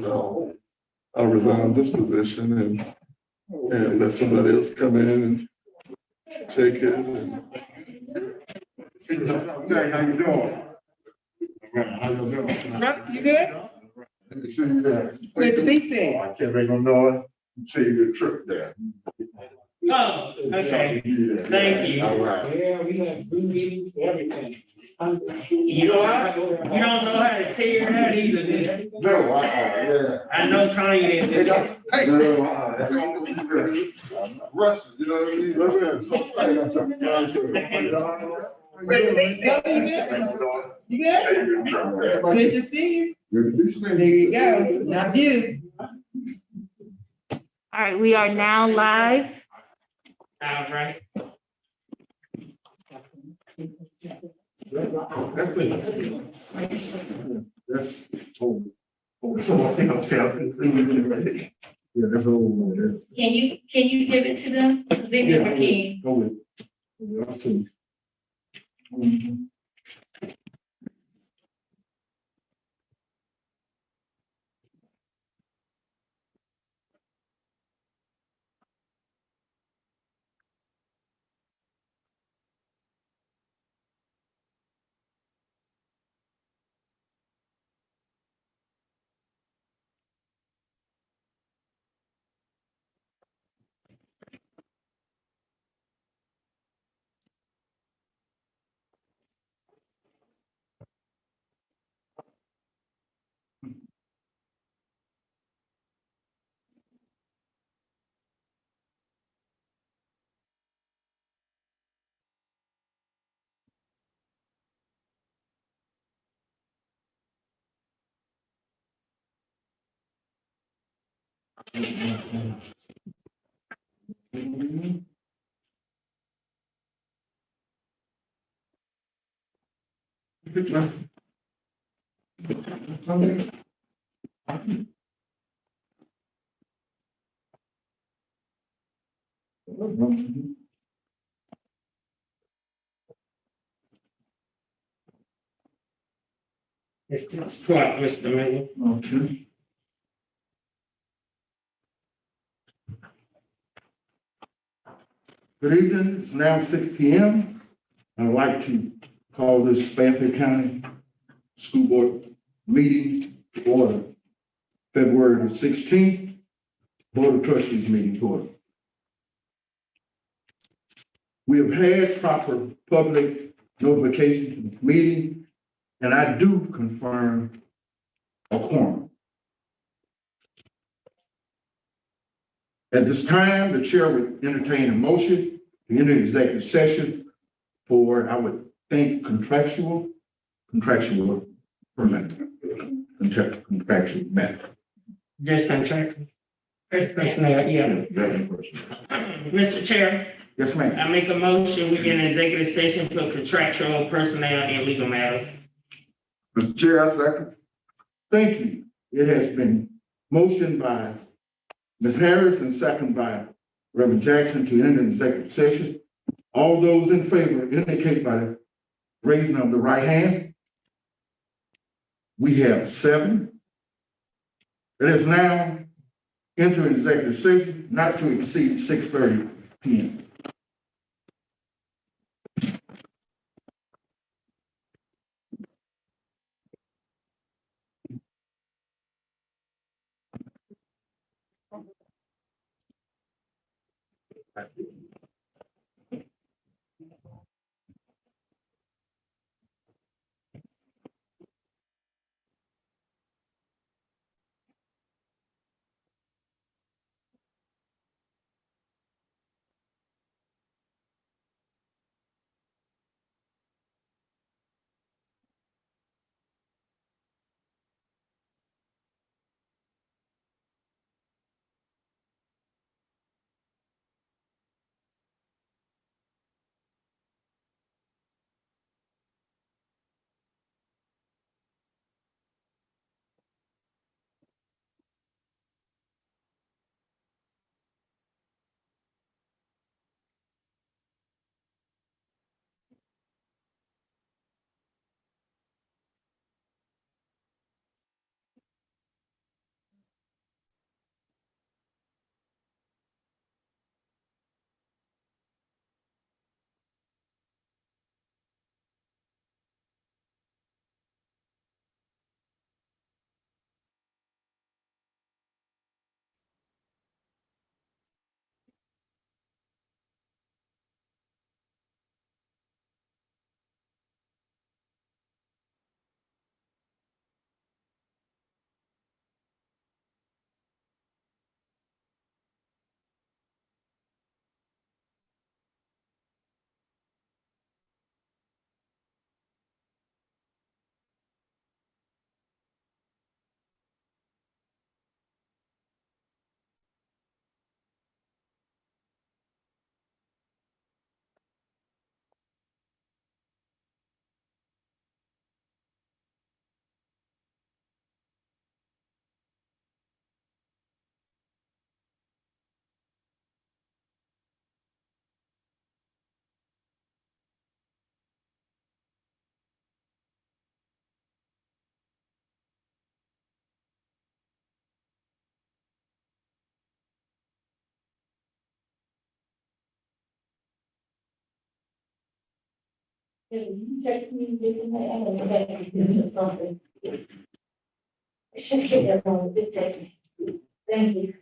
I'll resign this position and let somebody else come in and take it. How you doing? How you doing? You good? Make sure you're there. Good to be seen. I can't make no noise. Save your trip there. Oh, okay. Yeah. Thank you. All right. Yeah, we have Zoom meetings, everything. You know what? You don't know how to tear that either, do you? No, yeah. I know Tanya did. Hey, no, I'm rusty, you know what I mean? Look at You good? Good to see you. There you go. Not you. All right, we are now live. All right. That's old. So I think I'll tell you. Yeah, that's old. Can you give it to them? Because they never can. Go with. Yeah, I'll see. It's 6:00, Mr. Mayor. Okay. Good evening, it's now 6 p.m. I'd like to call this Fairfield County School Board meeting to order. February the 16th, Board of Trustees meeting to order. We have had proper public notification to the meeting, and I do confirm a quorum. At this time, the chair would entertain a motion to enter executive session for, I would think, contractual matter. Just contractual. Personnel, yeah. Mr. Chair, Yes, ma'am. I make a motion, we get an executive session for contractual, personnel, and legal matters. Mr. Chair, I second. Thank you. It has been motioned by Ms. Harris and second by Reverend Jackson to enter executive session. All those in favor indicate by raising of the right hand. We have 7. It is now enter executive session not to exceed 6:30 p.m. You text me, didn't I? I don't know, that or something. I should get that wrong, just text me. Thank you.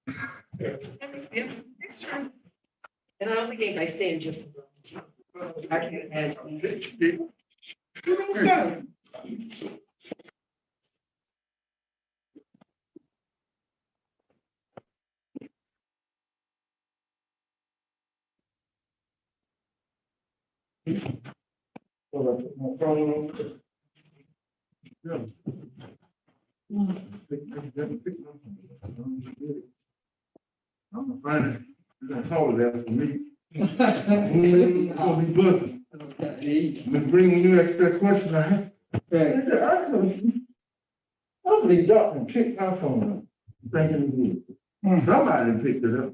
Yeah, it's true. And I don't think anybody stand just. I can't imagine. You think so? I'm gonna find it. You're gonna call it after me. Gonna be buzzing. Ms. Green, when you ask that question, I believe Doctor picked my phone up, thinking it was. Somebody picked it up.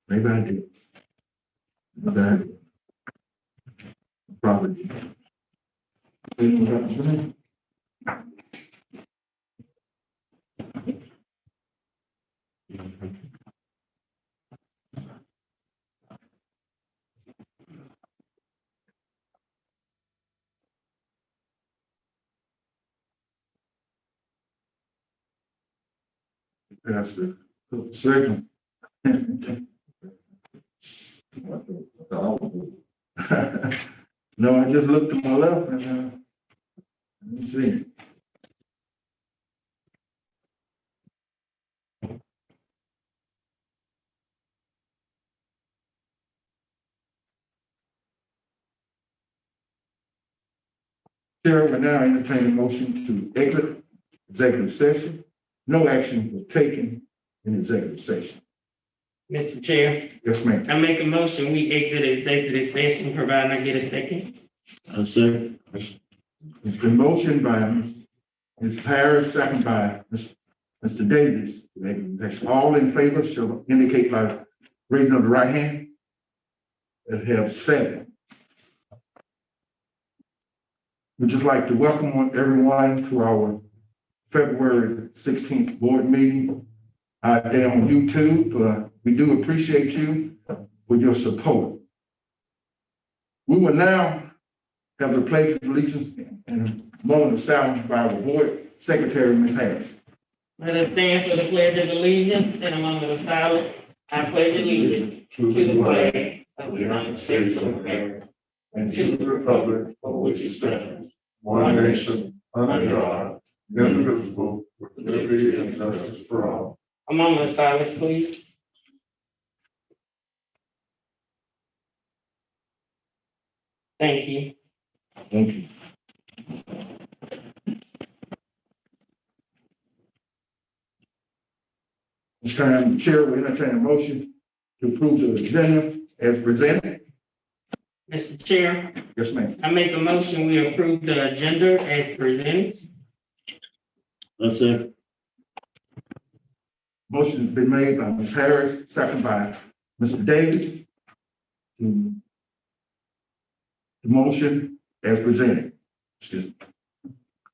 Maybe I did. Maybe I did. Probably. That's the second. No, I just looked to my left and let's see. Chair will now entertain a motion to exit executive session. No action was taken in executive session. Mr. Chair, Yes, ma'am. I make a motion, we exit executive session, providing I get a second. Second. It's been motioned by Mrs. Harris, second by Mr. Davis. All in favor shall indicate by raising of the right hand. It have 7. We'd just like to welcome everyone to our February 16th board meeting out there on YouTube. We do appreciate you for your support. We will now have the pledge of allegiance and a moment of silence by our board secretary, Ms. Harris. Let us stand for the pledge of allegiance and a moment of silence. I pledge allegiance to the flag of the United States of America And to the republic for which it stands, one nation, under God, indivisible, with liberty and justice for all. A moment of silence, please. Thank you. Thank you. This time, the chair will entertain a motion to approve the agenda as presented. Mr. Chair, Yes, ma'am. I make a motion, we approve the agenda as presented. Second. Motion has been made by Ms. Harris, second by Mr. Davis. The motion as presented.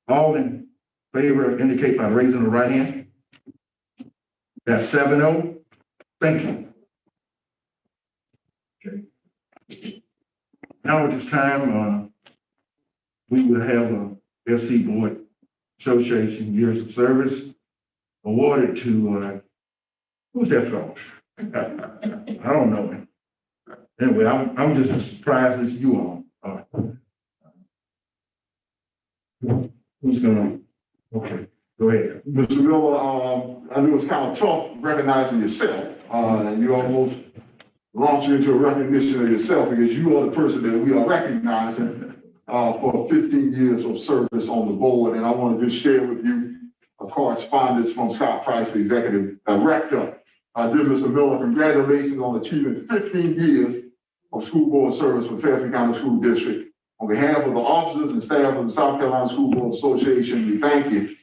All in favor indicate by raising the right hand. That's 7-0. Thank you. Okay. Now at this time, we will have a FC Board Association Years of Service awarded to, who's that from? I don't know. Anyway, I'm just as surprised as you all are. Who's gonna, okay, go ahead. Mr. Miller, I knew it was kind of tough recognizing yourself. You almost launched into a recognition of yourself because you are the person that we are recognizing for 15 years of service on the board. And I want to just share with you a correspondence from Scott Price, the Executive Director. Dear Mr. Miller, congratulations on achieving 15 years of school board service with Fairfield County School District. On behalf of the officers and staff of the South Carolina School Board Association, we thank you.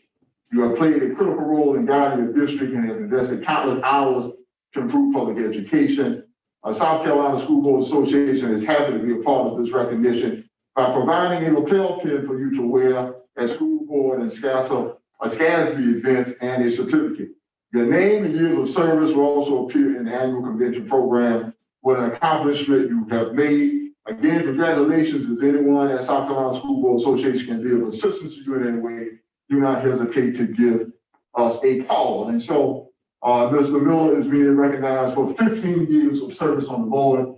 You have played a critical role in guiding the district and have invested countless hours to improve public education. South Carolina School Board Association is happy to be a part of this recognition by providing a lapel pin for you to wear at school board and SCSD events and a certificate. Your name and years of service will also appear in the annual convention program. What an accomplishment you have made. Again, congratulations. If anyone at South Carolina School Board Association can be of assistance to you in any way, do not hesitate to give us a call. And so, Mr. Miller is being recognized for 15 years of service on the board.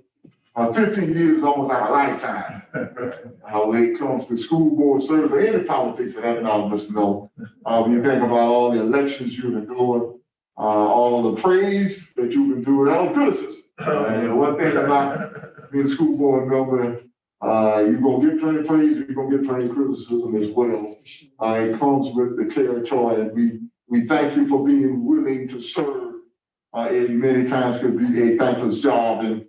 15 years is almost like a lifetime when it comes to school board service or any politics for that matter, Mr. Miller. When you think about all the elections you've been doing, all the praise that you've been doing, all the criticism. And one thing about being a school board member, you're gonna get plenty of praise, you're gonna get plenty of criticism as well. It comes with the territory, and we thank you for being willing to serve. It many times could be a thankless job, and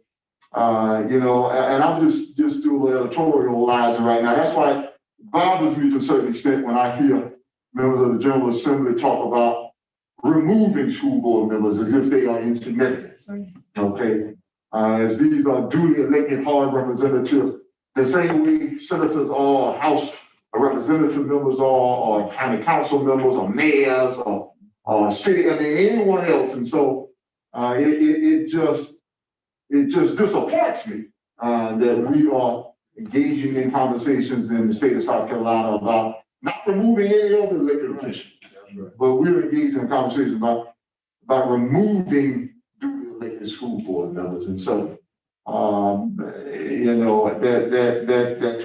and I'm just doing editorializing right now. That's why it bothers me to a certain extent when I hear members of the General Assembly talk about removing school board members as if they are insignificant. Okay, as these are duly elected hard representatives, the same way senators are, House representative members are, or county council members, or mayors, or city, anyone else. And so it just disappoints me that we are engaging in conversations in the state of South Carolina about not removing any other elected officials, but we're engaged in conversations about removing duly elected school board members. And so, that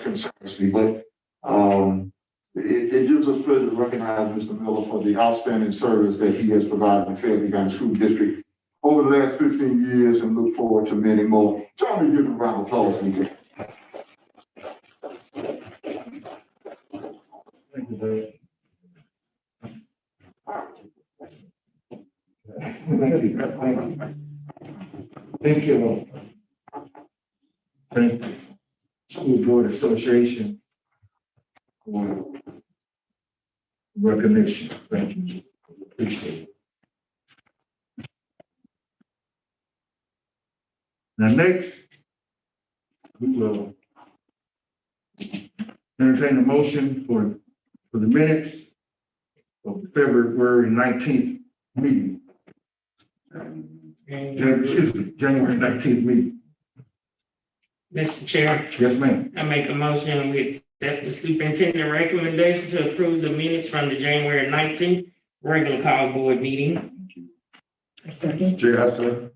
concerns me, but it gives us pleasure to recognize Mr. Miller for the outstanding service that he has provided in Fairfield County School District over the last 15 years, and look forward to many more. Join me, give him a round of applause. Thank you, Dave. Thank you. Thank you, School Board Association, for recognition. Thank you. Appreciate it. Now, next, we will entertain a motion for the minutes of the February 19th meeting. January 19th meeting. Mr. Chair, Yes, ma'am. I make a motion, we accept the superintendent recommendation to approve the minutes from the January 19th regular call board meeting. Second. Chair, I said,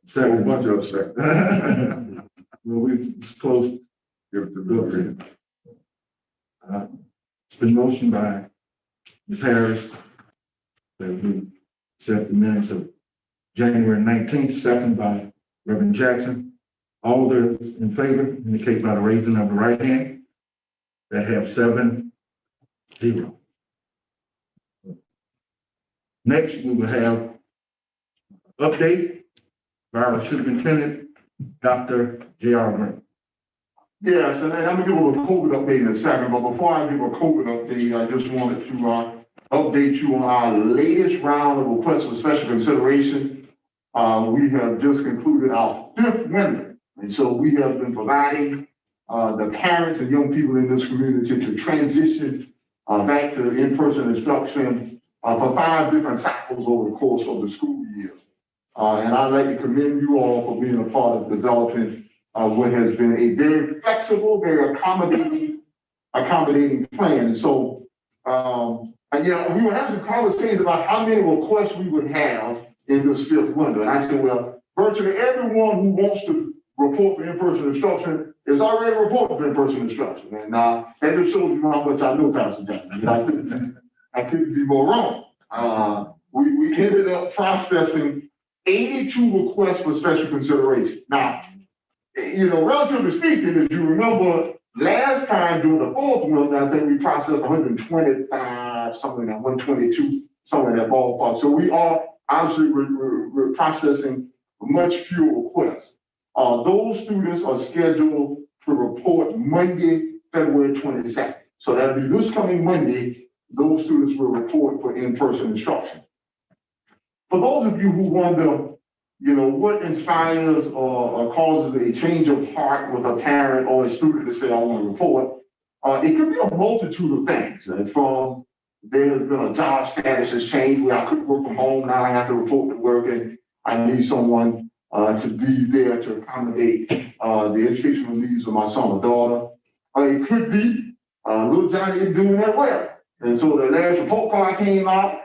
second, bunch of second. Well, we close. Give it to Bill. It's been motioned by Ms. Harris that we accept the minutes of January 19th, second by Reverend Jackson. All those in favor indicate by the raising of the right hand. That have 7-0. Next, we will have update by our superintendent, Dr. J.R. Green. Yes, and I'm gonna give a little COVID update in a second, but before I give a COVID update, I just wanted to update you on our latest round of requests for special consideration. We have just concluded our 5th window. And so we have been providing the parents and young people in this community to transition back to in-person instruction for 5 different cycles over the course of the school year. And I'd like to commend you all for being a part of developing what has been a very flexible, very accommodating plan. And so, we were having some conversations about how many requests we would have in this 5th window. And I said, well, virtually everyone who wants to report for in-person instruction is already reporting for in-person instruction. And that just shows you how much I know, Pastor Jackson. I couldn't be more wrong. We ended up processing 82 requests for special consideration. Now, relatively speaking, if you remember last time during the 4th one, I think we processed 125, something like that, 122, somewhere in that ballpark. So we are obviously we're processing much fewer requests. Those students are scheduled to report Monday, February 22nd. So that'll be this coming Monday, those students will report for in-person instruction. For those of you who wonder, what inspires or causes a change of heart with a parent or a student to say, I want to report, it could be a multitude of things. From there has been a job status has changed where I could work from home, now I have to report to work and I need someone to be there to accommodate, the educational needs of my son or daughter. It could be, little Johnny is doing that well. And so the last report card came out.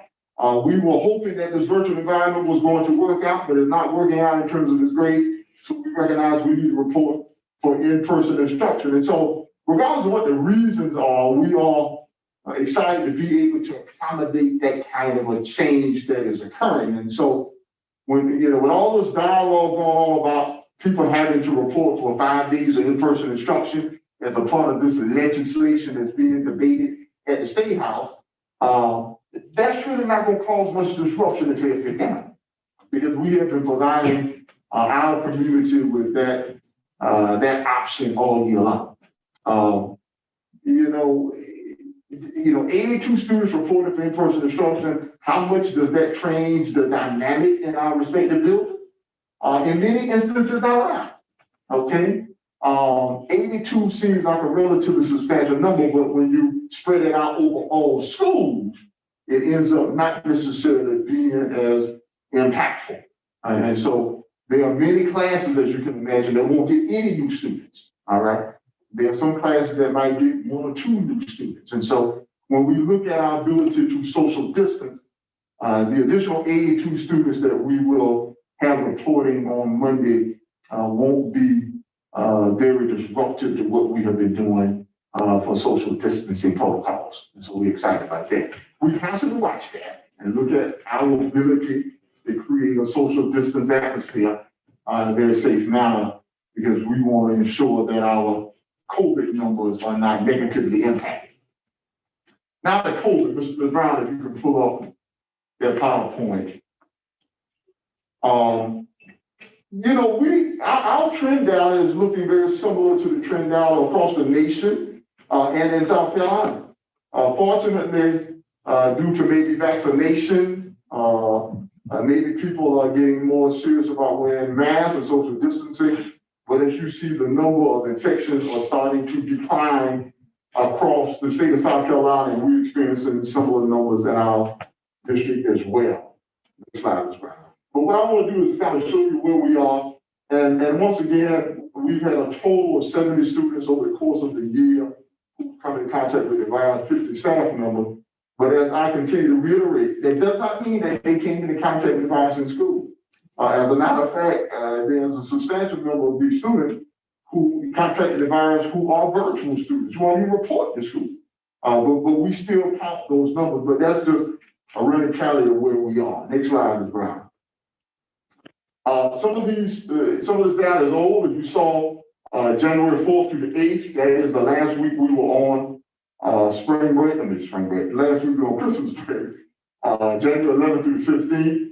We were hoping that this virtual environment was going to work out, but it's not working out in terms of his grade. So we recognize we need a report for in-person instruction. And so regardless of what the reasons are, we are excited to be able to accommodate that kind of a change that is occurring. And so when, with all this dialogue going on about people having to report for 5 days of in-person instruction as a part of this legislation that's being debated at the State House, that's really not going to cause much disruption if it happens, because we have been providing our community with that option all year long. 82 students reported for in-person instruction. How much does that change the dynamic in our respective buildings? In many instances, not a lot. Okay. 82 seems like a relatively substantial number, but when you spread it out over all schools, it ends up not necessarily being as impactful. And so there are many classes, as you can imagine, that won't get any new students. All right. There are some classes that might get 1 or 2 new students. And so when we look at our ability to social distance, the additional 82 students that we will have reporting on Monday won't be very disruptive to what we have been doing for social distancing protocols. And so we're excited about that. We constantly watch that and look at our ability to create a social distance atmosphere in a very safe manner, because we want to ensure that our COVID numbers are not negatively impacted. Now that COVID, Mr. Brown, if you can pull up that PowerPoint. Our trend data is looking very similar to the trend data across the nation and in South Carolina. Fortunately, due to maybe vaccination, maybe people are getting more serious about wearing masks and social distancing. But as you see, the number of infections are starting to decline across the state of South Carolina, and we're experiencing similar numbers in our district as well. Next slide, Ms. Brown. But what I want to do is kind of show you where we are. And once again, we've had a total of 70 students over the course of the year who come in contact with the virus, 50 staff members. But as I continue to reiterate, that does not mean that they came into contact with the virus in school. As a matter of fact, there's a substantial number of these students who contracted the virus who are virtual students, who only report to school. But we still count those numbers, but that's just a running tally of where we are. Next slide, Ms. Brown. Some of this data is old. If you saw January 4th through the 8th, that is the last week we were on spring break. Last week we were on Christmas break. January 11th through the 15th.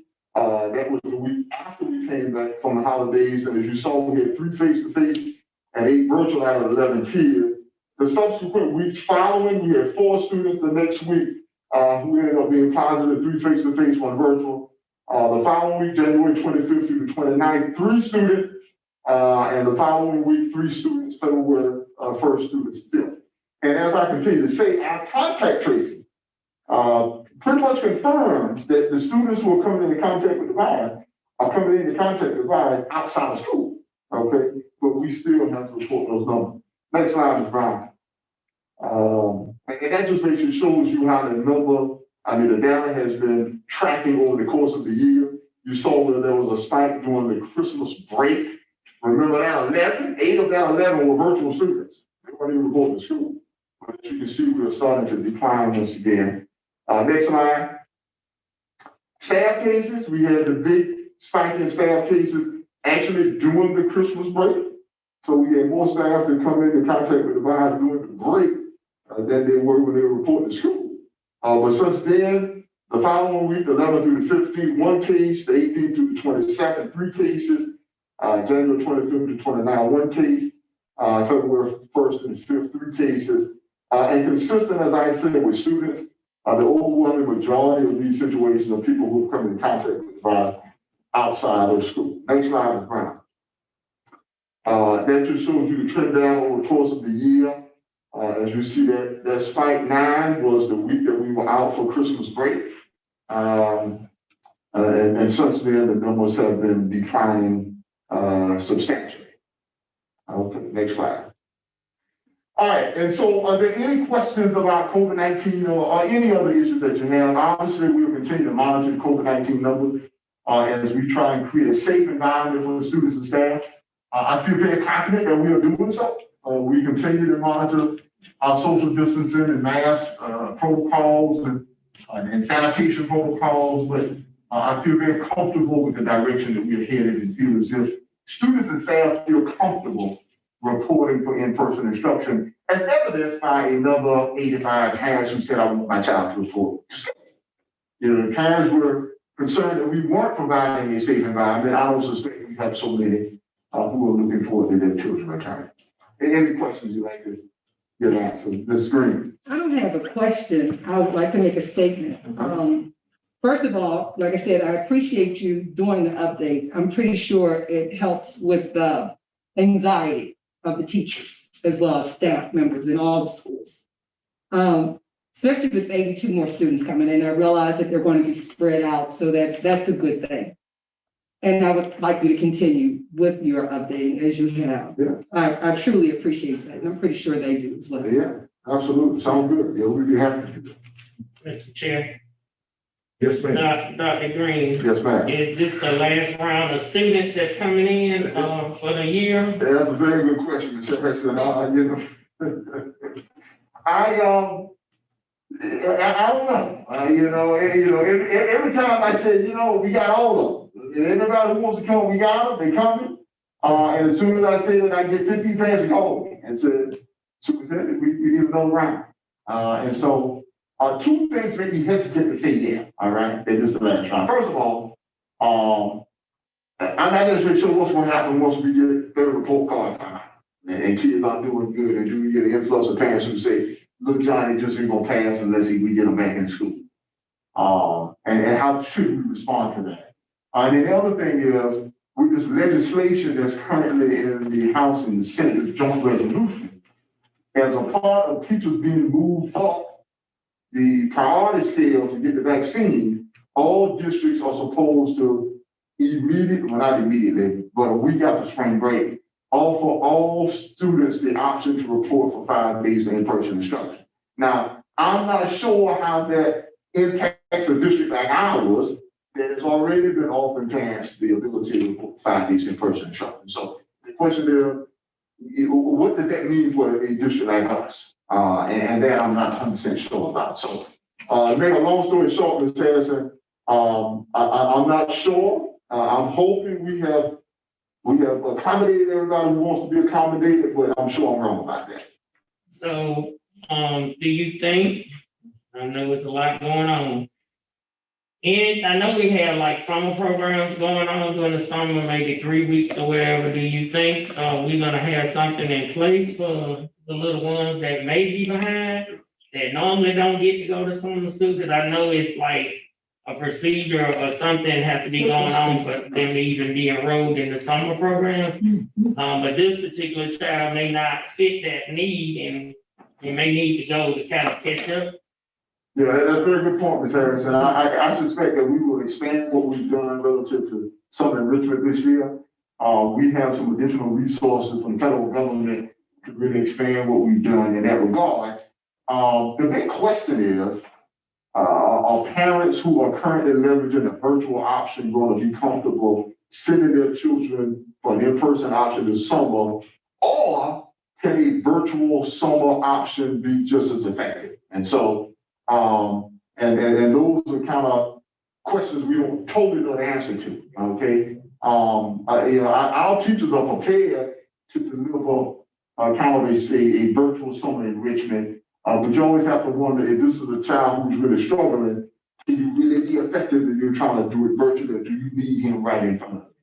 That was the week after we came back from the holidays. And as you saw, we had 3 face-to-face and 8 virtual out of 11 kids. The subsequent weeks following, we had 4 students the next week who ended up being positive, 3 face-to-face, 1 virtual. The following week, January 25th through the 29th, 3 students. And the following week, 3 students, February 1st through the 5th. And as I continue to say, our contact tracing pretty much confirms that the students who are coming into contact with the virus are coming into contact with the virus outside of school, okay? But we still have to report those numbers. Next slide, Ms. Brown. And that just basically shows you how the data has been tracking over the course of the year. You saw that there was a spike during the Christmas break. Remember that 8 of that 11 were virtual students. They weren't even reporting to school. But as you can see, we are starting to decline once again. Next slide. Staff cases, we had the big spike in staff cases actually during the Christmas break. So we had more staff that come into contact with the virus during the break than they were when they were reporting to school. But since then, the following week, the 11th through the 15th, 1 case, the 18th through the 22nd, 3 cases, January 25th to 29th, 1 case, February 1st and 5th, 3 cases. And consistent, as I said, with students, the overwhelming majority of these situations are people who have come in contact with the virus outside of school. Next slide, Ms. Brown. That just shows you the trend down over the course of the year. As you see, that spike 9 was the week that we were out for Christmas break. And since then, the numbers have been declining substantially. Okay, next slide. All right, and so are there any questions about COVID-19 or any other issues that you have? Obviously, we will continue to monitor the COVID-19 numbers as we try and create a safe environment for the students and staff. I feel very confident that we are doing so. We continue to monitor our social distancing and mask protocols and sanitation protocols, but I feel very comfortable with the direction that we are headed and feel as if students and staff feel comfortable reporting for in-person instruction, as evidenced by another 85 parents who said, I want my child to report. You know, the parents were concerned that we weren't providing a safe environment. I don't suspect we have so many who are looking forward to their children returning. Any questions you'd like to get answered? Ms. Green. I don't have a question. I would like to make a statement. First of all, like I said, I appreciate you doing the update. I'm pretty sure it helps with the anxiety of the teachers as well as staff members in all the schools. Especially with 82 more students coming in. I realize that they're going to be spread out, so that's a good thing. And I would like you to continue with your updating as you have. Yeah. I truly appreciate that. And I'm pretty sure they do as well. Yeah, absolutely. Sounds good. Yeah, we'd be happy to do that. Mr. Chair, Yes, ma'am. Dr. Green, Yes, ma'am. is this the last round of students that's coming in for the year? That's a very good question, Mr. Harrison. I don't know. Every time I said, we got all of them. And everybody who wants to come, we got them. They coming. And as soon as I say that, I get 50 parents call me and said, Superintendent, we need another round. And so two things make me hesitate to say yeah. All right, they just the last round. First of all, I'm not necessarily sure what's going to happen once we get their report card time out. And kids are doing good, and do we get an influx of parents who say, look, Johnny just ain't gonna pass unless we get them back in school. And how should we respond to that? And then the other thing is, with this legislation that's currently in the House and the Senate, this joint resolution, as a part of teachers being moved up the priority scale to get the vaccine, all districts are supposed to not immediately, but a week after spring break, offer all students the option to report for 5 days of in-person instruction. Now, I'm not sure how that impacts a district like ours that has already been offering parents the ability to report 5 days in-person instruction. So the question is, what does that mean for a district like us? And that I'm not 100% sure about. So to make a long story short, Ms. Harrison, I'm not sure. I'm hoping we have accommodated everybody who wants to be accommodated, but I'm sure I'm wrong about that. So, do you think, I know it's a lot going on. And I know we have like summer programs going on during the summer, maybe 3 weeks or whatever. Do you think we're gonna have something in place for the little ones that may be behind, that normally don't get to go to summer school? Because I know it's like a procedure or something has to be going on for them to even be enrolled in the summer program. But this particular child may not fit that need and you may need to go to kind of catch up. Yeah, that's a very good point, Ms. Harrison. I suspect that we will expand what we've done relative to summer enrichment this year. We have some additional resources from the federal government to really expand what we've done in that regard. The big question is, are parents who are currently leveraging the virtual option going to be comfortable sending their children for an in-person option this summer, or can a virtual summer option be just as effective? And so, and those are kind of questions we don't totally know the answer to. Okay, our teachers are prepared to deliver kind of a virtual summer enrichment. But you always have to wonder if this is a child who's really struggling, can you really be effective if you're trying to do it virtually, or do you need him right in front of you?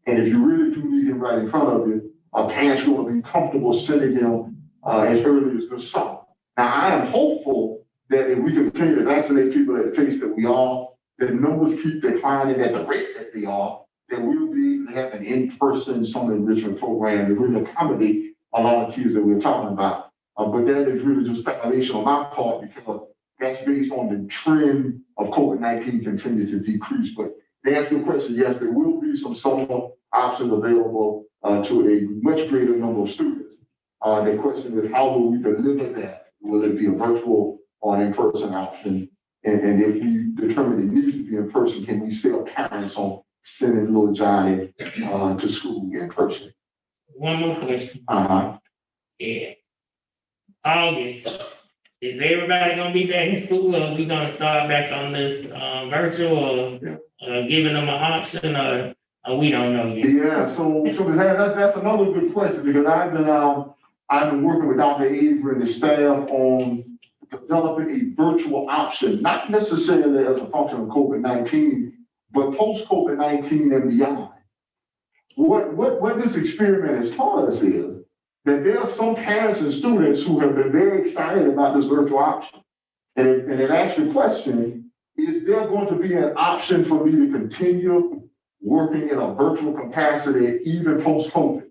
And if you really do need him right in front of you, parents going to be comfortable sending him as early as this summer. Now, I am hopeful that if we continue to vaccinate people at the pace that we are, that numbers keep declining at the rate that they are, that we'll be able to have an in-person summer enrichment program to really accommodate a lot of kids that we're talking about. But that is really just speculation on my part, because that's based on the trend of COVID-19 continuing to decrease. But to answer your question, yes, there will be some summer options available to a much greater number of students. The question is, how will we deliver that? Will it be a virtual or an in-person option? And if we determine it needs to be in person, can we sell parents on sending little Johnny to school in person? One more question. Uh-huh. Yeah. August, is everybody gonna be back in school, or are we gonna start back on this virtual, or giving them an option, or we don't know yet? Yeah, so that's another good question, because I've been working with Dr. Avery and the staff on developing a virtual option, not necessarily as a function of COVID-19, but post-COVID-19 and beyond. What this experiment has taught us is that there are some parents and students who have been very excited about this virtual option. And it asks the question, is there going to be an option for me to continue working in a virtual capacity even post-COVID?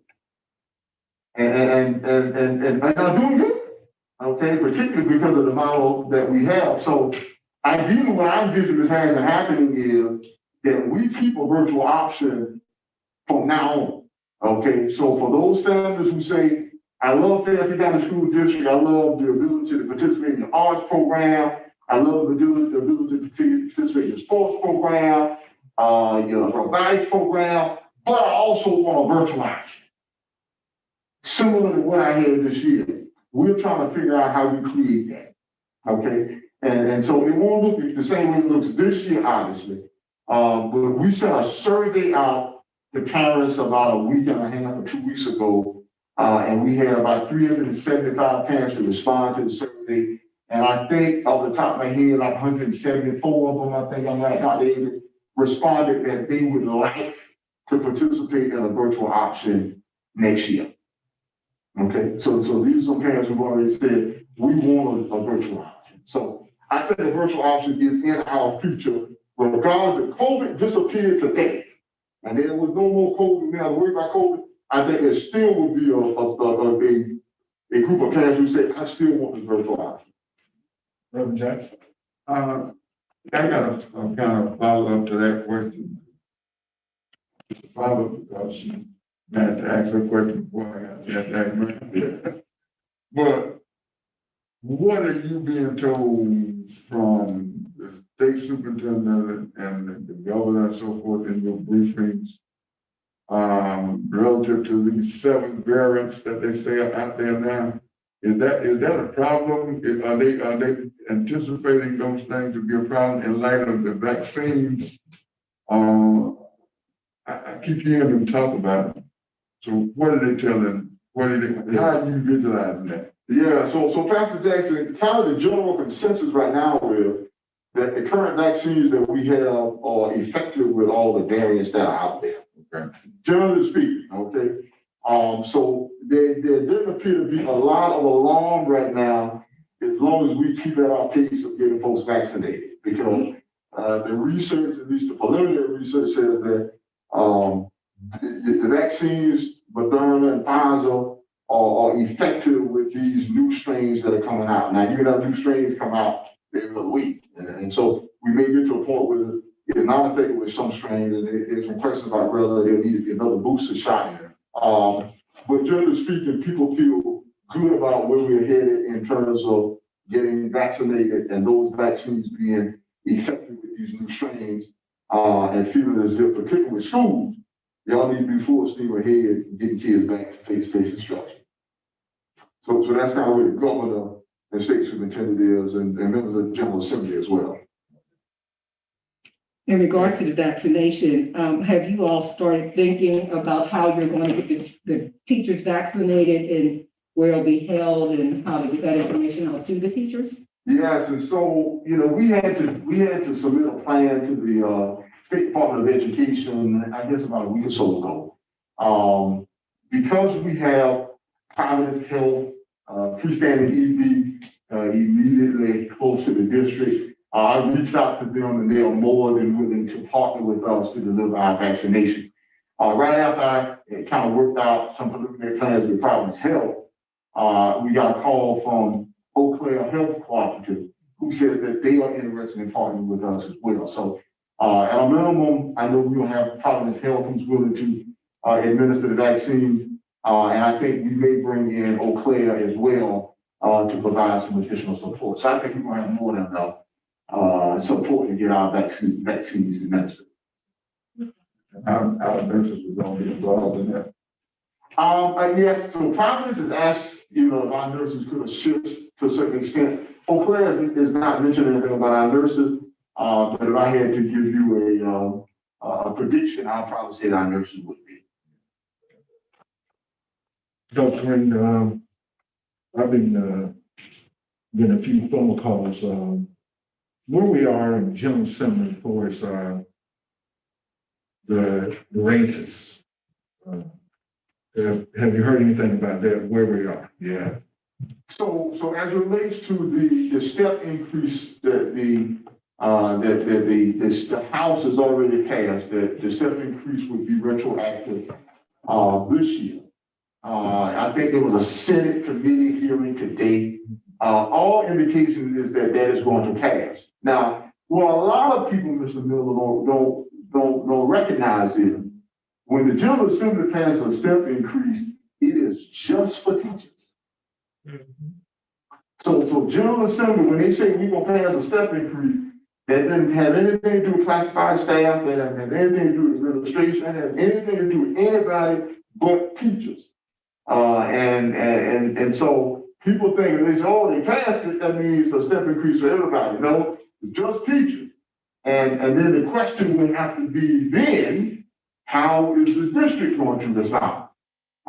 And I'm doing good, okay, particularly because of the model that we have. So ideally, what I envision as happening is that we keep a virtual option from now on. Okay, so for those families who say, I love Fairfield County School District, I love the ability to participate in the arts program, I love the ability to participate in the sports program, robotics program, but I also want a virtual option. Similar to what I had this year. We're trying to figure out how we create that. Okay, and so it won't look the same way it looks this year, obviously. But we sent a survey out to parents about a week and a half or 2 weeks ago, and we had about 375 parents to respond to the survey. And I think off the top of my head, like 174 of them, I think I'm right now, they responded that they would like to participate in a virtual option next year. Okay, so these are parents who've already said, we want a virtual option. So I think a virtual option is in our future, regardless if COVID disappeared today, and there was no more COVID, we have to worry about COVID, I think there still would be a group of parents who say, I still want this virtual option. Reverend Jackson. I got a kind of follow-up to that question. Because she had to ask a question before I got to that question. But what are you being told from the state superintendent and the governor and so forth in your briefings relative to these 7 variants that they say are out there now? Is that a problem? Are they anticipating those things to be a problem in light of the vaccines? I keep hearing them talk about it. So what are they telling? How are you visualizing that? Yeah, so Pastor Jackson, kind of the general consensus right now is that the current vaccines that we have are effective with all the variants that are out there. Okay. Generally speaking, okay. So there doesn't appear to be a lot of alarm right now, as long as we keep at our pace of getting folks vaccinated, because the research, at least the preliminary research, says that the vaccines, Moderna and Pfizer, are effective with these new strains that are coming out. Now, you have new strains come out every week, and so we may get to a point where it's not effective with some strains, and there's some questions about whether there needs to be another booster shot. But generally speaking, people feel good about where we're headed in terms of getting vaccinated and those vaccines being effective with these new strains, and feeling as if, particularly with schools, y'all need to be full steam ahead and getting kids back to face-to-face instruction. So that's kind of where the governor and state superintendent is, and members of the General Assembly as well. In regards to the vaccination, have you all started thinking about how you're going to get the teachers vaccinated and where it'll be held and how to get that information out to the teachers? Yes, and so, we had to submit a plan to the State Department of Education, I guess about a week or so ago. Because we have Providence Health, freestanding ED, immediately close to the district, I reached out to them, and they are more than willing to partner with us to deliver our vaccination. Right after I kind of worked out some preliminary plans with Providence Health, we got a call from Eau Claire Health Cooperative, who says that they are interested in partnering with us as well. So at a minimum, I know we'll have Providence Health who's willing to administer the vaccine. And I think we may bring in Eau Claire as well, to provide some additional support. So I think we're gonna have more than enough, support to get our vaccines administered. Our nurses were gonna be involved in that. Yes, so Providence has asked, if our nurses could assist to a certain extent. Eau Claire is not mentioning anything about our nurses, but if I had to give you a prediction, I'd probably say that our nurses would be. Dr. Green, I've been, getting a few phone calls, where we are in General Assembly for is, the races. Have you heard anything about that, where we are? Yeah. So as it relates to the step increase that the House has already passed, that the step increase would be retroactive, this year. I think there was a Senate committee hearing today. All indications is that that is going to pass. Now, what a lot of people, Mr. Miller, don't recognize is when the General Assembly passes a step increase, it is just for teachers. So General Assembly, when they say we're gonna pass a step increase, that doesn't have anything to do with classified staff, that doesn't have anything to do with administration, that doesn't have anything to do with anybody but teachers. And so people think, they say, oh, they passed it, that means a step increase for everybody. No, just teachers. And then the question would have to be then, how is the district going to respond?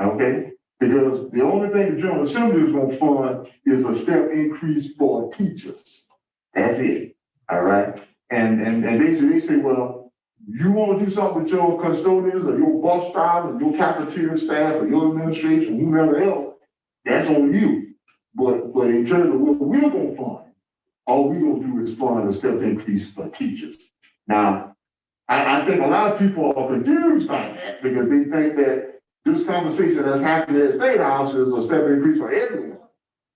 Okay? Because the only thing the General Assembly is going to fund is a step increase for teachers. That's it. All right? And they say, well, you want to do something with your custodians or your bus drivers, your cafeteria staff or your administration, whomever else, that's on you. But in terms of what we're going to fund, all we're going to do is fund a step increase for teachers. Now, I think a lot of people are confused by that because they think that this conversation that's happening at the State House is a step increase for everyone.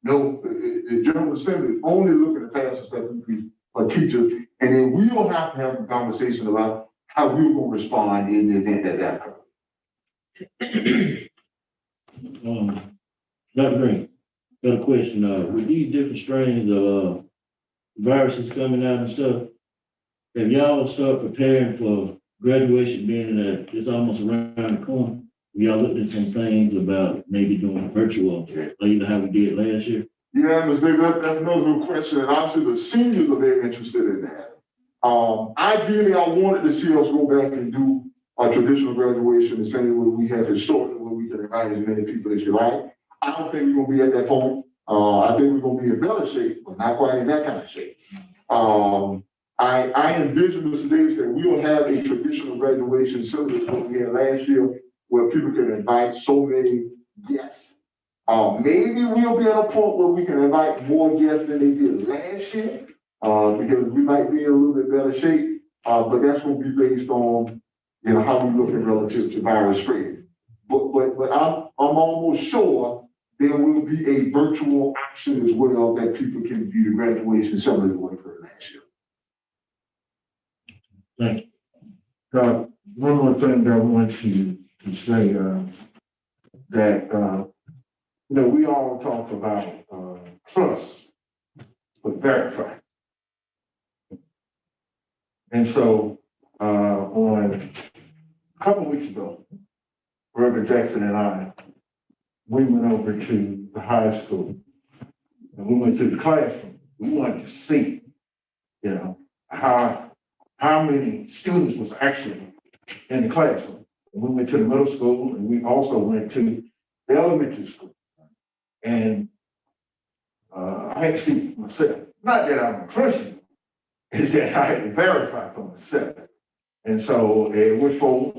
No, the General Assembly is only looking to pass a step increase for teachers, and then we'll have to have a conversation about how we're going to respond in the event that occurs. Dr. Green, got a question. With these different strains of viruses coming out and stuff, have y'all started preparing for graduation being that it's almost around the corner? Y'all looked at some things about maybe doing virtual, like how we did last year? Yeah, Ms. Davis, that's another good question. And obviously the seniors are very interested in that. Ideally, I wanted to see us go back and do a traditional graduation the same way we had historically, where we can invite as many people as you like. I don't think we're gonna be at that point. I think we're gonna be in better shape, but not quite in that kind of shape. I envision, Mr. Davis, that we will have a traditional graduation similar to what we had last year, where people can invite so many guests. Maybe we'll be at a point where we can invite more guests than they did last year, because we might be in a little bit better shape. But that's going to be based on, how we look at relative to virus spread. But I'm almost sure there will be a virtual option as well that people can view the graduation similar to what occurred last year. Thank you. One more thing that I want to say, that, we all talk about trust, but verify. And so, on a couple of weeks ago, Reverend Jackson and I, we went over to the high school and we went to the classroom. We wanted to see, how many students was actually in the classroom. And we went to the middle school and we also went to the elementary school. And I had to see myself. Not that I'm Christian, is that I had to verify for myself. And so it was 4,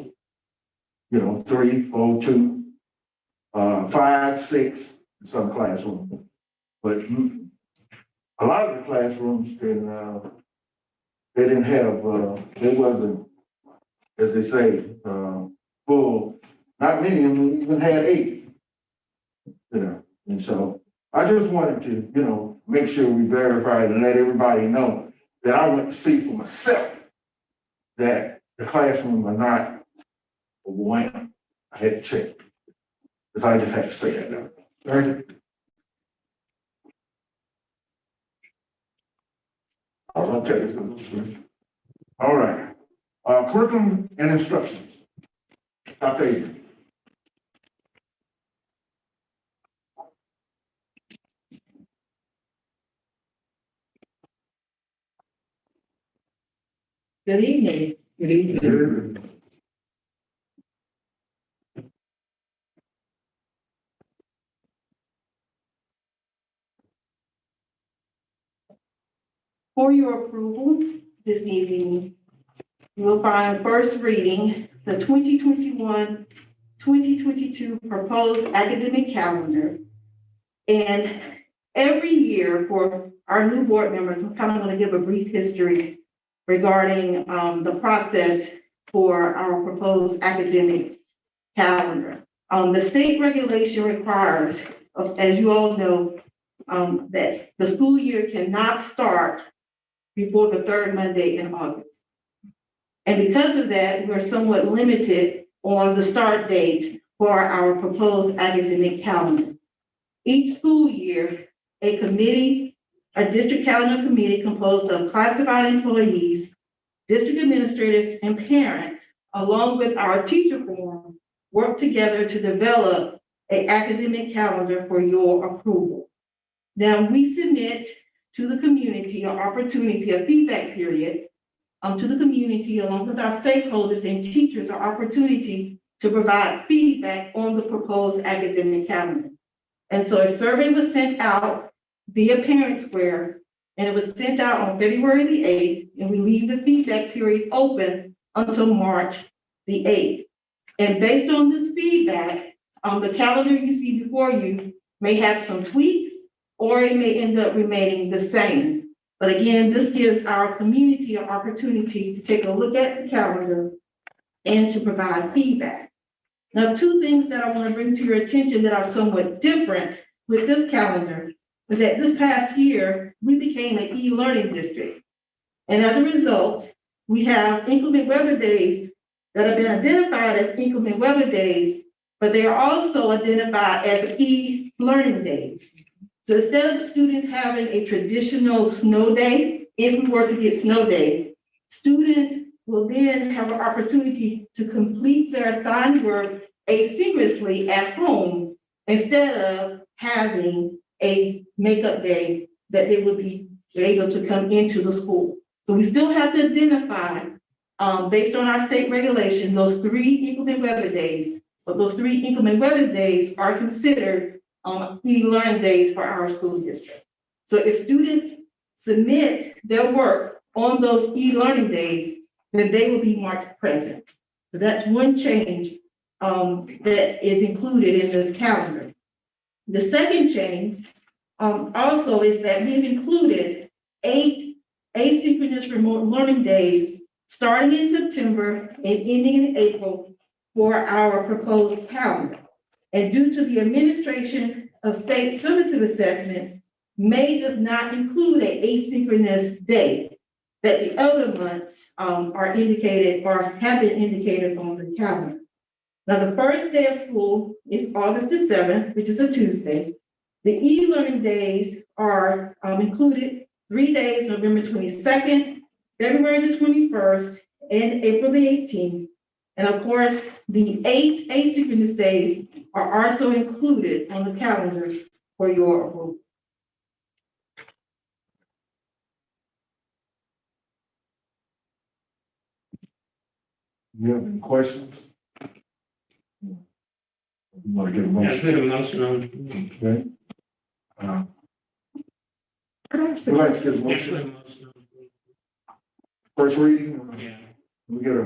3, 4, 2, 5, 6 in some classrooms. But a lot of the classrooms they didn't have, it wasn't, as they say, full. Not many of them even had 8. And so I just wanted to, make sure we verified and let everybody know that I went to see for myself that the classrooms are not overwhelmed. I had to check. Because I just had to say that now. Thank you. Okay. All right. Curriculum and instructions. Dr. Avery. Good evening. Good evening. For your approval this evening, you will find first reading, the 2021-2022 proposed academic calendar. And every year for our new board members, I'm kind of going to give a brief history regarding the process for our proposed academic calendar. The state regulation requires, as you all know, that the school year cannot start before the third Monday in August. And because of that, we're somewhat limited on the start date for our proposed academic calendar. Each school year, a district calendar committee composed of classified employees, district administrators, and parents, along with our teacher forum, work together to develop an academic calendar for your approval. Now, we submit to the community an opportunity, a feedback period, to the community along with our stakeholders and teachers, an opportunity to provide feedback on the proposed academic calendar. And so a survey was sent out via Parent Square, and it was sent out on February the 8th, and we leave the feedback period open until March the 8th. And based on this feedback, the calendar you see before you may have some tweaks, or it may end up remaining the same. But again, this gives our community an opportunity to take a look at the calendar and to provide feedback. Now, two things that I want to bring to your attention that are somewhat different with this calendar is that this past year, we became an e-learning district. And as a result, we have inclement weather days that have been identified as inclement weather days, but they are also identified as e-learning days. So instead of students having a traditional snow day, if we were to get snow day, students will then have an opportunity to complete their assigned work asynchronously at home instead of having a makeup day that they would be able to come into the school. So we still have to identify, based on our state regulation, those 3 inclement weather days. But those 3 inclement weather days are considered e-learning days for our school district. So if students submit their work on those e-learning days, then they will be marked present. So that's one change that is included in this calendar. The second change also is that we've included 8 asynchronous remote learning days starting in September and ending in April for our proposed calendar. And due to the administration of state summative assessments, May does not include an asynchronous day, that the other months are indicated or have been indicated on the calendar. Now, the first day of school is August the 7th, which is a Tuesday. The e-learning days are included 3 days, November 22nd, February the 21st, and April the 18th. And of course, the 8 asynchronous days are also included on the calendar for your approval. You have any questions? You want to get a I put a motion? motion on. Okay. Could I ask Would like to get a I put a motion? motion on. First reading, Yeah. we get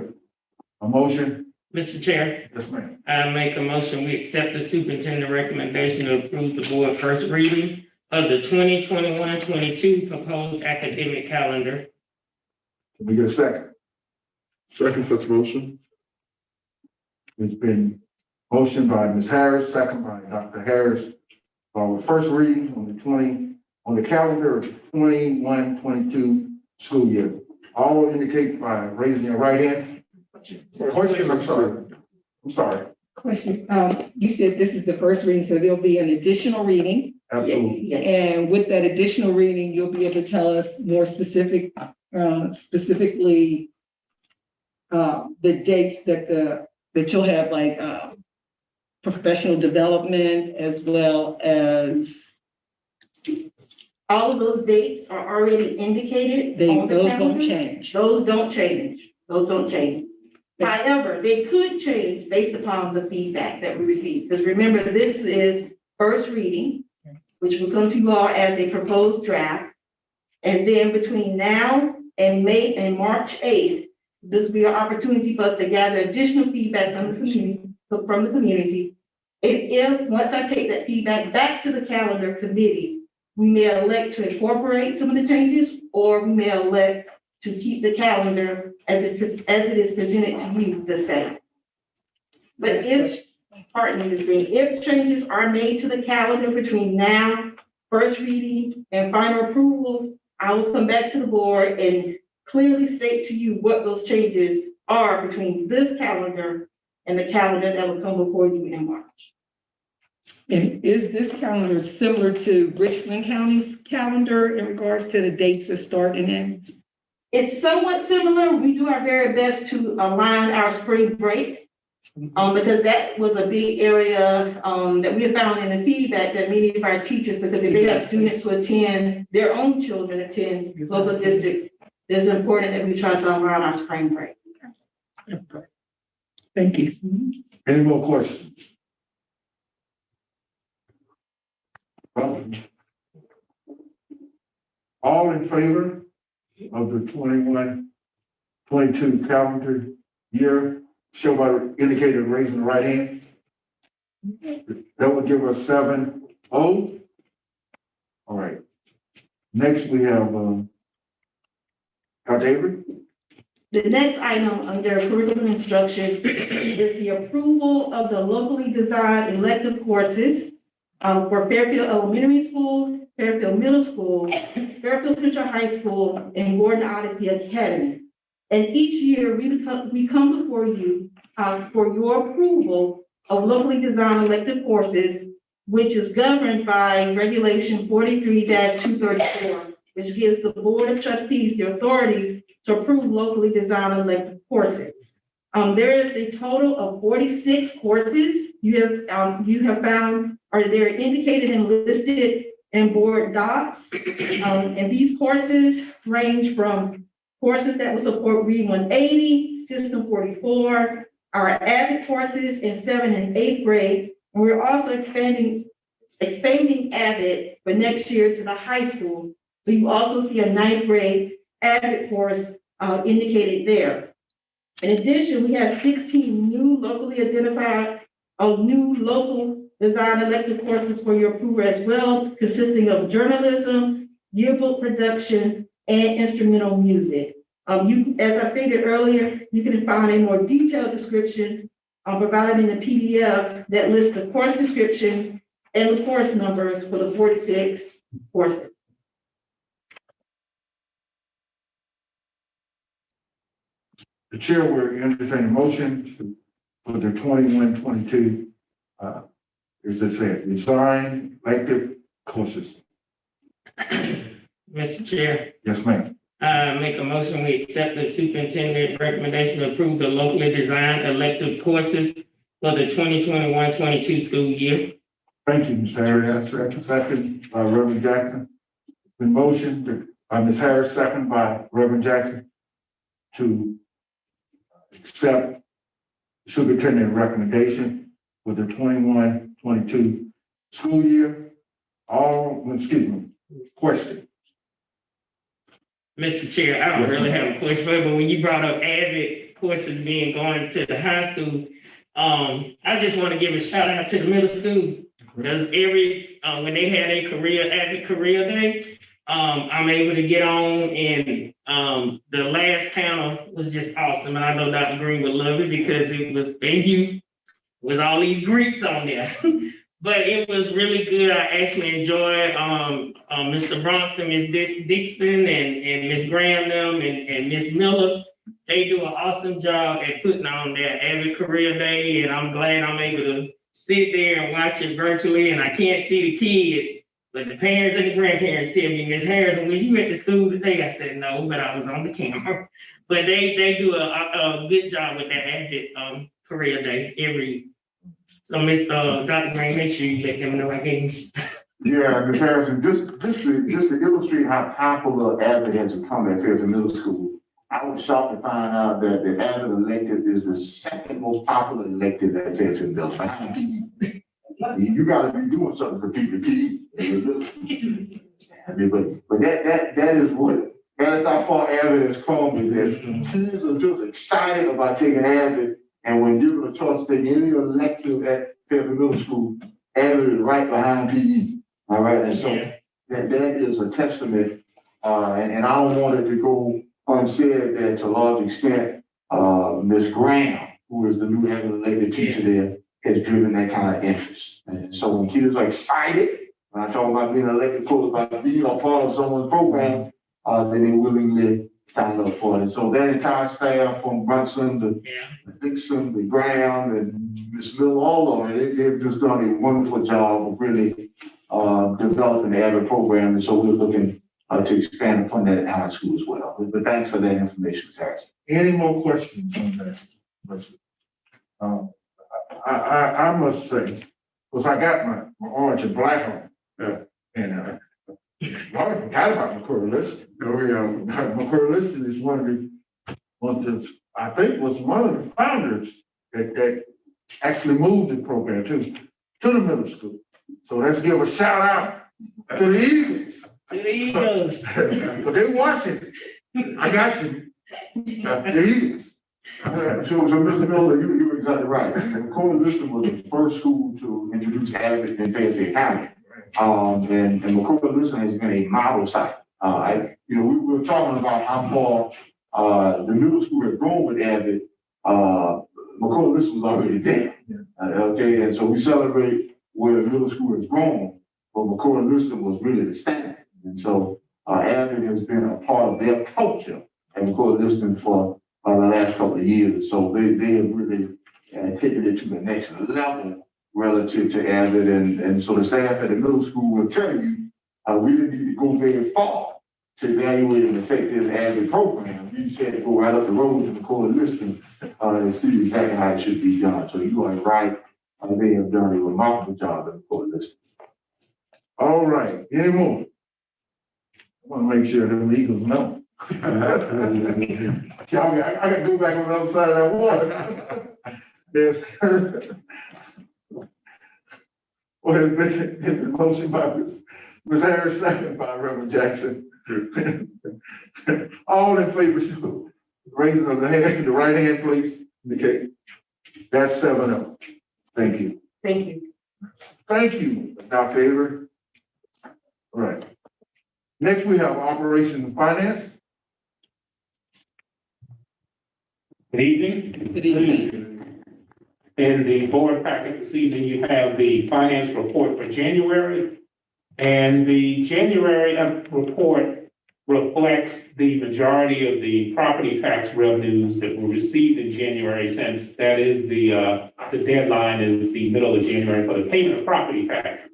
a motion? Mr. Chair, Yes, ma'am. I make a motion, we accept the superintendent recommendation to approve the board first reading of the 2021-22 proposed academic calendar. Can we get a second? Second such motion. It's been motioned by Ms. Harris, second by Dr. Harris. For the first reading on the calendar of 21-22 school year. All indicate by raising your right hand. Question, I'm sorry. Question, you said this is the first reading, so there'll be an additional reading. Absolutely. Yes. And with that additional reading, you'll be able to tell us more specifically the dates that you'll have, like, professional development as well as All of those dates are already indicated on the those don't calendar. change. Those don't change. Those don't change. However, they could change based upon the feedback that we receive. Because remember, this is first reading, which will come to you all as a proposed draft. And then between now and March 8th, this will be an opportunity for us to gather additional feedback from the community. And if, once I take that feedback back to the calendar committee, we may elect to incorporate some of the changes, or we may elect to keep the calendar as it is presented to you the same. But if changes are made to the calendar between now, first reading, and final approval, I will come back to the board and clearly state to you what those changes are between this calendar and the calendar that will come before you in March. And is this calendar similar to Richland County's calendar in regards to the dates that start and end? It's somewhat similar. We do our very best to align our spring break, because that was a big area that we have found in the feedback that many of our teachers, because if they have students who attend, their own children attend local districts, it's important that we try to align our spring break. Thank you. Any more questions? All in favor of the 21-22 calendar year, show by indicating raising the right hand. That would give us 7-0. All right. Next we have David. The next item under curriculum instruction is the approval of the locally designed elective courses for Fairfield Elementary School, Fairfield Middle School, Fairfield Central High School, and Gordon Odyssey Academy. And each year we come before you for your approval of locally designed elective courses, which is governed by Regulation 43-234, which gives the Board of Trustees the authority to approve locally designed elective courses. There is a total of 46 courses you have found, or they're indicated and listed in board docs. And these courses range from courses that will support Read 180, System 44, our AVID courses in 7th and 8th grade. And we're also expanding AVID for next year to the high school. So you also see a 9th grade AVID course indicated there. In addition, we have 16 new locally identified new local design elective courses for your approval as well, consisting of journalism, yearbook production, and instrumental music. As I stated earlier, you can find a more detailed description provided in the PDF that lists the course descriptions and the course numbers for the 46 courses. The chair will entertain a motion for the 21-22, as I said, design elective courses. Mr. Chair, Yes, ma'am. make a motion, we accept the superintendent recommendation to approve the locally designed elective courses for the 2021-22 school year. Thank you, Ms. Harris. Second by Reverend Jackson. The motion by Ms. Harris, second by Reverend Jackson, to accept superintendent recommendation for the 21-22 school year. Question. Mr. Chair, I don't really have a question for you, but when you brought up AVID courses being going to the high school, I just want to give a shout out to the middle school. Because when they had a AVID career day, I'm able to get on, and the last panel was just awesome. And I know Dr. Green would love it because it was all these Greeks on there. But it was really good. I actually enjoyed Mr. Bronson, Ms. Dixon, and Ms. Graham and Ms. Miller. they do an awesome job at putting on their Avid Career Day, and I'm glad I'm able to sit there and watch it virtually, and I can't see the kids, but the parents and the grandparents tell me, Ms. Harrison, was you at the school today? I said, no, but I was on the camera. But they do a good job with that Avid Career Day every. So Mr. Dr. Green, make sure you let them know I gave you. Yeah, Ms. Harrison, just to illustrate how popular Avid has become at Fairfield Middle School, I was shocked to find out that the Avid elective is the second most popular elective at Fairfield Middle, behind PE. You gotta be doing something for people, PE. I mean, but that is how far Avid has come with this. Kids are just excited about taking Avid, and when given a choice to take any elective at Fairfield Middle School, Avid is right behind PE. All right, and so that is a testament, and I don't want it to go unsaid that to a large extent, Ms. Graham, who is the new Avid elected teacher there, has driven that kind of interest. And so when kids are excited, when I talk about being elected, about being a part of someone's program, then they willingly sign up for it. So that entire staff from Brunson to Dixon, to Graham, and Ms. Miller, all of it, they've just done a wonderful job of really developing the Avid program. And so we're looking to expand upon that at our school as well. But thanks for that information, Ms. Harrison. Any more questions on that? I must say, because I got my orange and black on, and I forgot about McCurry Liston. Oh yeah, McCurry Liston is I think was one of the founders that actually moved the program to the middle school. So let's give a shout out to the Eagles. To the Eagles. But they're watching. I got you. The Eagles. So Mr. Miller, you were exactly right. McCoy Liston was the first school to introduce Avid in Fairfield County. And McCoy Liston has been a model site. We were talking about how far the middle school had grown with Avid. McCoy Liston was already there. Okay, and so we celebrate where the middle school has grown, but McCoy Liston was really the standard. And so Avid has been a part of their culture at McCoy Liston for the last couple of years. So they have really taken it to the next level relative to Avid. And so the staff at the middle school will tell you, we didn't need to go very far to evaluate an effective Avid program. We just had to go right up the road to McCoy Liston and see exactly how it should be done. So you are right. They have done a remarkable job at McCoy Liston. All right, any more? I want to make sure the Eagles know. I got to go back on the other side of that water. Yes. Well, it's been motion by Ms. Harris, second by Reverend Jackson. All in favor, so raising of the hand, the right hand, please. Okay. That's 7-0. Thank you. Thank you. Thank you, Dr. Avery. All right. Next, we have operations and finance. Good evening. Good evening. In the board packet this evening, you have the finance report for January. And the January report reflects the majority of the property tax revenues that were received in January, since that is the deadline is the middle of January for the payment of property taxes.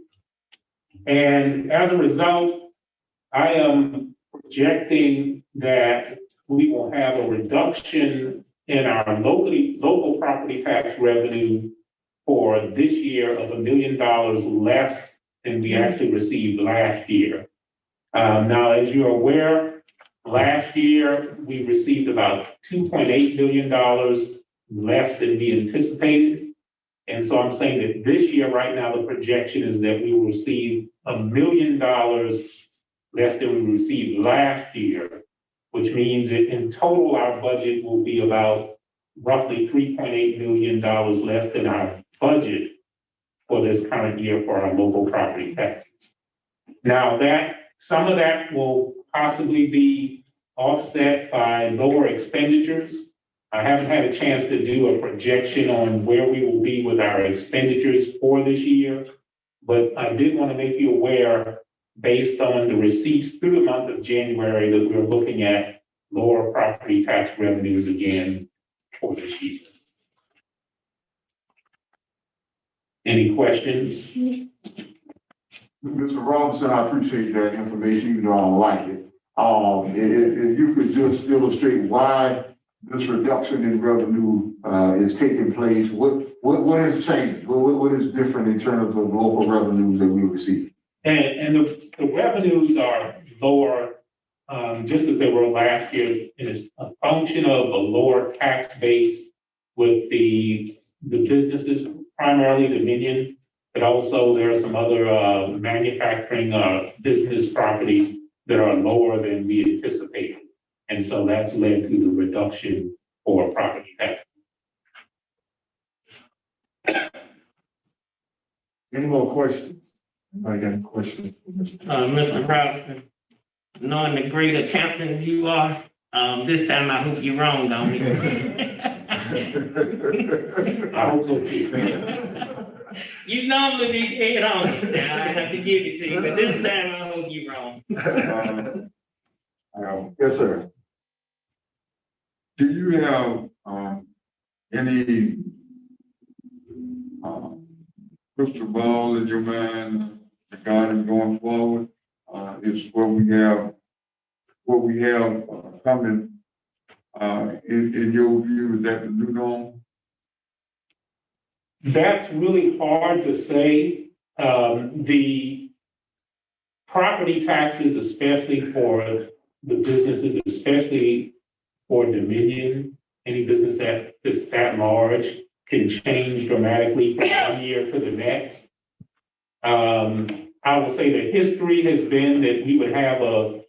And as a result, I am projecting that we will have a reduction in our local property tax revenue for this year of $1 million less than we actually received last year. Now, as you're aware, last year we received about $2.8 million less than we anticipated. And so I'm saying that this year, right now, the projection is that we will receive $1 million less than we received last year, which means that in total, our budget will be about roughly $3.8 million less than our budget for this current year for our local property taxes. Now, some of that will possibly be offset by lower expenditures. I haven't had a chance to do a projection on where we will be with our expenditures for this year, but I did want to make you aware, based on the receipts through the month of January, that we're looking at lower property tax revenues again for this year. Any questions? Mr. Robinson, I appreciate that information, even though I don't like it. If you could just illustrate why this reduction in revenue, is taking place, what has changed? What is different in terms of local revenues that we receive? And the revenues are lower, just as they were last year, and it's a function of a lower tax base with the businesses, primarily Dominion, but also there are some other manufacturing business properties that are lower than we anticipated. And so that's led to the reduction for property tax. Any more questions? Anybody got any questions? Mr. Robinson, knowing the great accountant you are, this time I hope you're wrong on me. I hope so too. You normally be head on it. Now I have to give it to you, but this time I hope you're wrong. Yes, sir. Do you have, any, crystal ball in your mind regarding going forward? Is what we have coming, in your view, is that the new norm? That's really hard to say. The property taxes, especially for the businesses, especially for Dominion, any business that's that large can change dramatically from one year to the next. I will say that history has been that we would have a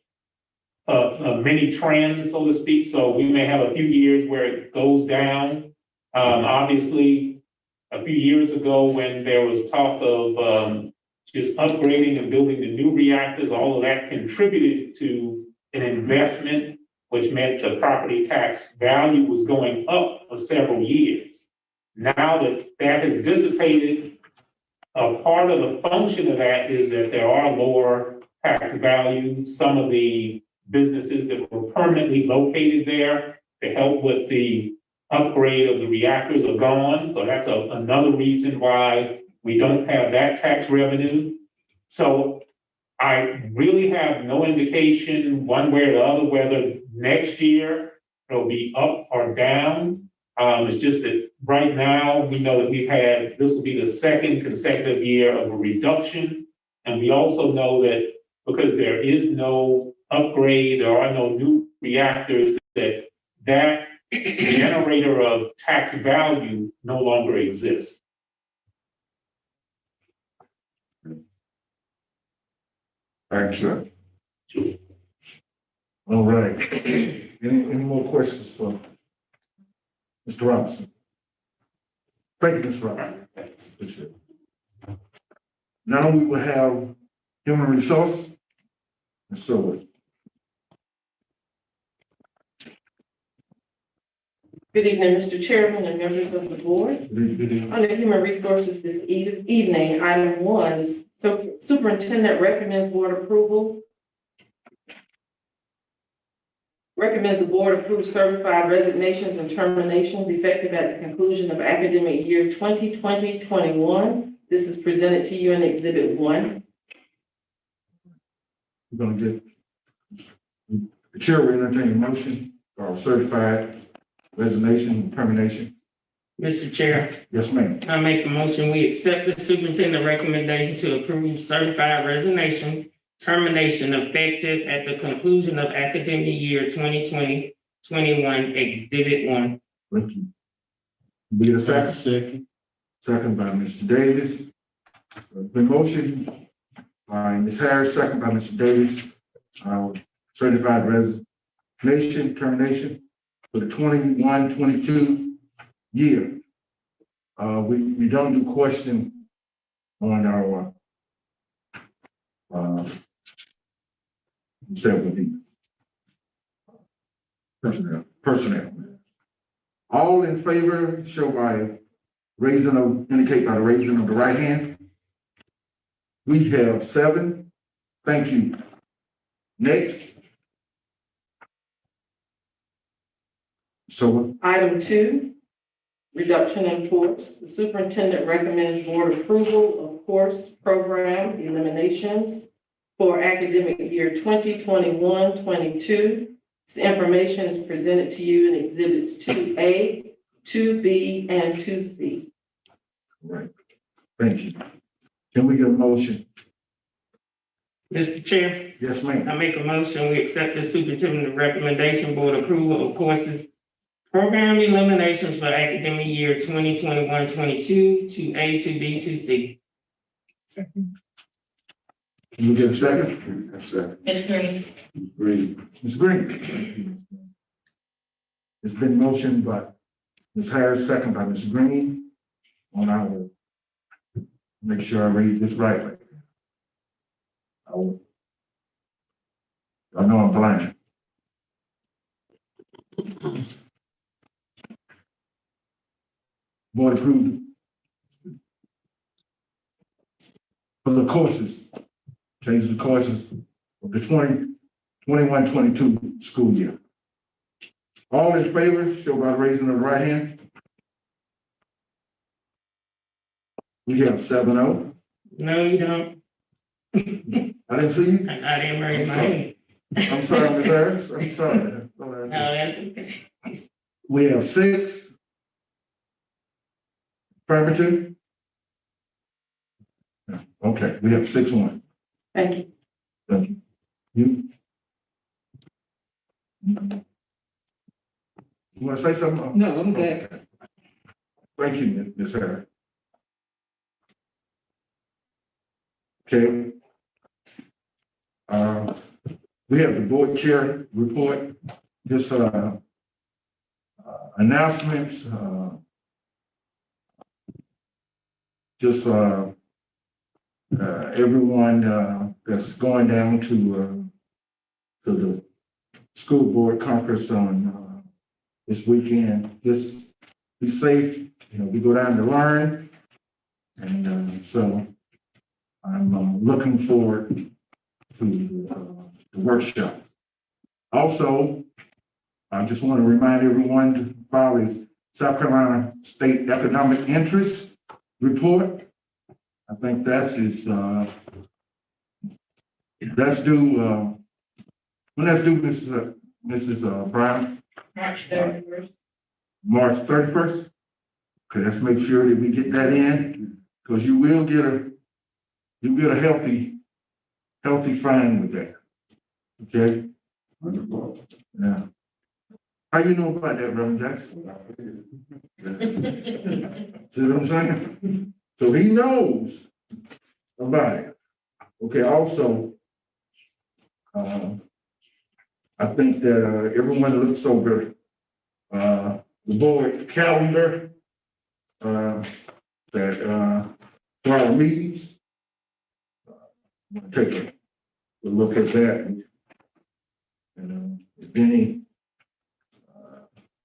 mini trend, so to speak. So we may have a few years where it goes down. Obviously, a few years ago when there was talk of just upgrading and building the new reactors, all of that contributed to an investment, which meant the property tax value was going up for several years. Now that that has dissipated, a part of the function of that is that there are lower tax values. Some of the businesses that were permanently located there to help with the upgrade of the reactors are gone. So that's another reason why we don't have that tax revenue. So I really have no indication one way or the other whether next year it'll be up or down. It's just that right now we know that this will be the second consecutive year of a reduction. And we also know that because there is no upgrade, there are no new reactors, that generator of tax value no longer exists. Thanks, sir. All right. Any more questions for Mr. Robinson? Thank you, Mr. Robinson. Appreciate it. Now we will have human resource. Ms. Seward. Good evening, Mr. Chairman and members of the board. Good evening. Under Human Resources this evening, item 1 is Superintendent recommends board approval. Recommends the board approve certified resignations and terminations effective at the conclusion of academic year 2020-21. This is presented to you in Exhibit 1. We're gonna get, the chair will entertain a motion for certified resignation and termination. Mr. Chair, Yes, ma'am. I make a motion, we accept the superintendent recommendation to approve certified resignation, termination effective at the conclusion of academic year 2020-21, Exhibit 1. Thank you. Be the second. Second by Mr. Davis. The motion by Ms. Harris, second by Mr. Davis. Certified resignation, termination for the 21-22 year. We don't do question on our personnel. All in favor, show by indicate by the raising of the right hand. We have 7. Thank you. Next. So, Item 2, reduction in force. The superintendent recommends board approval of course program eliminations for academic year 2021-22. This information is presented to you in exhibits 2A, 2B, and 2C. right, thank you. Can we get a motion? Mr. Chair, Yes, ma'am. I make a motion, we accept the superintendent recommendation, board approval of courses, program eliminations for academic year 2021-22, 2A, 2B, 2C. Can we get a second? That's it. Ms. Green. Green. Ms. Green. It's been motioned by Ms. Harris, second by Ms. Green. And I will make sure I read this right. I know I'm blind. Board approved for the courses, change the courses of the 21-22 school year. All in favor, show by raising of the right hand. We have 7-0. No, you don't. I didn't see you. I didn't raise my hand. I'm sorry, Ms. Harris. I'm sorry. No, that's okay. We have 6 affirmative. Okay, we have 6-1. Thank you. Thank you. You? You want to say something? No, I'm good. Okay. Thank you, Ms. Harris. Okay. We have the board chair report, just announcements, everyone that's going down to the school board conference on this weekend. Just be safe. You know, we go down to learn, and so I'm looking forward to the workshop. Also, I just want to remind everyone to follow the South Carolina State Economic Interest Report. I think that's due, when that's due, Mrs. Brown? March 31st. March 31st? Okay, let's make sure that we get that in, because you will get a healthy fine with that. Okay? Yeah. How you know about that, Reverend Jackson? See what I'm saying? So he knows about it. Okay, also, I think that everyone looks over the board calendar that for our meetings. Take a look at that. And if any,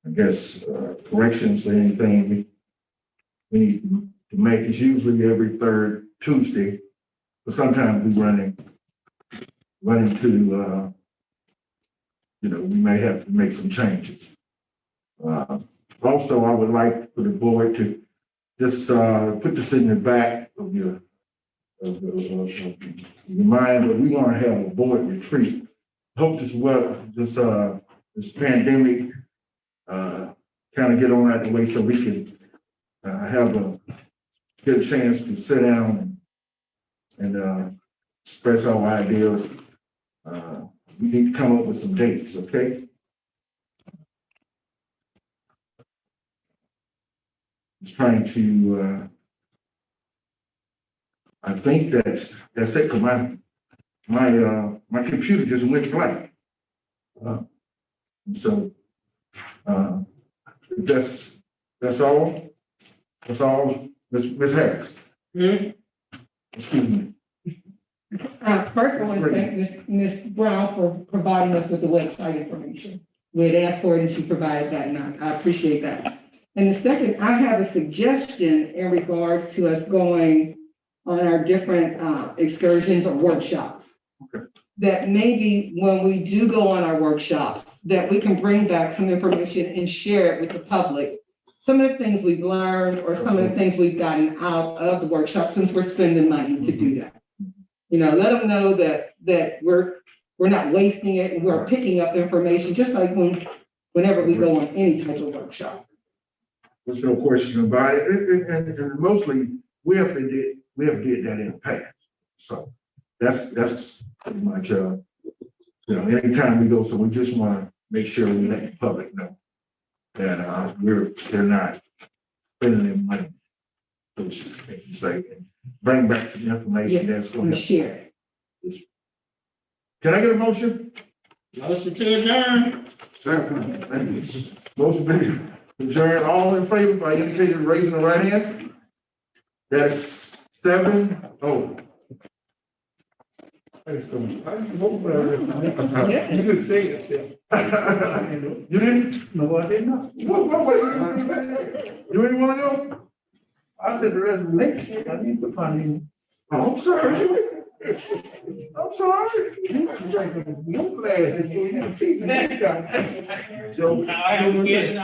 I guess, corrections or anything we need to make, is usually every third Tuesday, but sometimes we run into, we may have to make some changes. Also, I would like for the board to just put this in the back of your mind, that we want to have a board retreat. Hope this pandemic kind of get on out of the way so we can have a good chance to sit down and express our ideas. We need to come up with some dates, okay? Just trying to, I think that's it, because my computer just went blank. So that's all. That's all, Ms. Harris. Excuse me. First, I want to thank Ms. Brown for providing us with the website information. We had asked for it and she provided that, and I appreciate that. And the second, I have a suggestion in regards to us going on our different excursions or workshops. Okay. that maybe when we do go on our workshops, that we can bring back some information and share it with the public. Some of the things we've learned or some of the things we've gotten out of the workshop since we're spending money to do that. You know, let them know that we're not wasting it and we're picking up information, just like whenever we go on any type of workshop. There's no question about it. And mostly, we have did that in the past. So that's pretty much, anytime we go, so we just want to make sure we let the public know that, they're not spending their money. So it's just, like you say, and bring back the information that's going We to. share it. Can I get a motion? Motion to adjourn. Second, thank you. Motion been adjourned. All in favor by indicating raising the right hand? That's 7-0. Yeah. You didn't say it. You didn't? No, I did not. You didn't want to go? I said the resignation, I need to find him. Oh, I'm sorry. I'm sorry. No glad. So. I am kidding.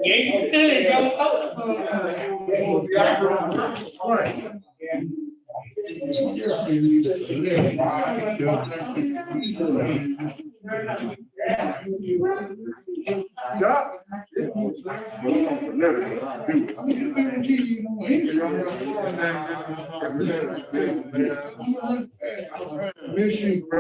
Yeah, you good, All right. Miss you, bro.